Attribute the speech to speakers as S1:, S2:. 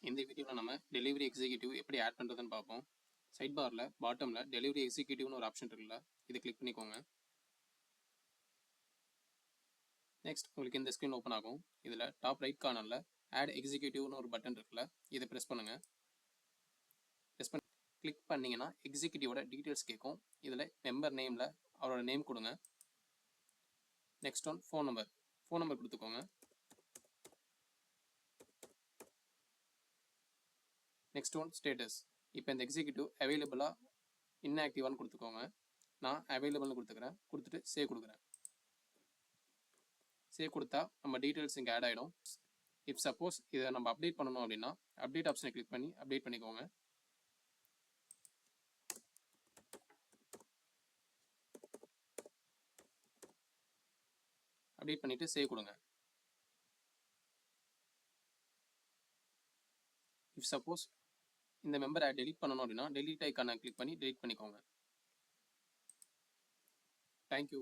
S1: இந்த வீடியோவில் நம்ம டெலிவரி எக்ஸிக்யூட்டிவ் எப்படி ஆட் பண்ணுறதுன்னு பார்ப்போம். சைட் பாரில் பாட்டமில் டெலிவரி எக்ஸிக்யூட்டிவ்னு ஒரு ஆப்ஷன் இருக்குல்ல, இதை கிளிக் பண்ணிக்கோங்க. நெக்ஸ்ட் உங்களுக்கு இந்த ஸ்க்ரீன் ஓப்பன் ஆகும். இதில் டாப் ரைட் கார்னரில் ஆட் எக்ஸிக்யூட்டிவ்னு ஒரு பட்டன் இருக்குல்ல, இதை ப்ரெஸ் பண்ணுங்கள். ப்ரெஸ் பண்ணி கிளிக் பண்ணிங்கன்னா எக்ஸிக்யூட்டிவோட டீட்டெயில்ஸ் கேட்கும். இதில் மெம்பர் நேமில் அவரோட நேம் கொடுங்க. நெக்ஸ்ட் ஒன் ஃபோன் நம்பர் கொடுத்துக்கோங்க. Next one status. இப்போ இந்த எக்ஸிக்யூட்டிவ் அவைலபிளாக இன்ஆக்டிவான்னு கொடுத்துக்கோங்க. நான் அவைலபிள்னு கொடுத்துக்கிறேன். கொடுத்துட்டு சேவ் கொடுக்குறேன். சேவ் கொடுத்தா நம்ம டீட்டெயில்ஸ் இங்கே ஆட் ஆகிடும். இஃப் சப்போஸ் இதை நம்ம அப்டேட் பண்ணணும் அப்படின்னா அப்டேட் ஆப்ஷனை கிளிக் பண்ணி அப்டேட் பண்ணிக்கோங்க. அப்டேட் பண்ணிவிட்டு சேவ் கொடுங்க. இஃப் சப்போஸ் இந்த மெம்பரை டெலீட் பண்ணணும் அப்படின்னா டெலீட் ஐக்கானை கிளிக் பண்ணி டெலீட் பண்ணிக்கோங்க. தேங்க்யூ.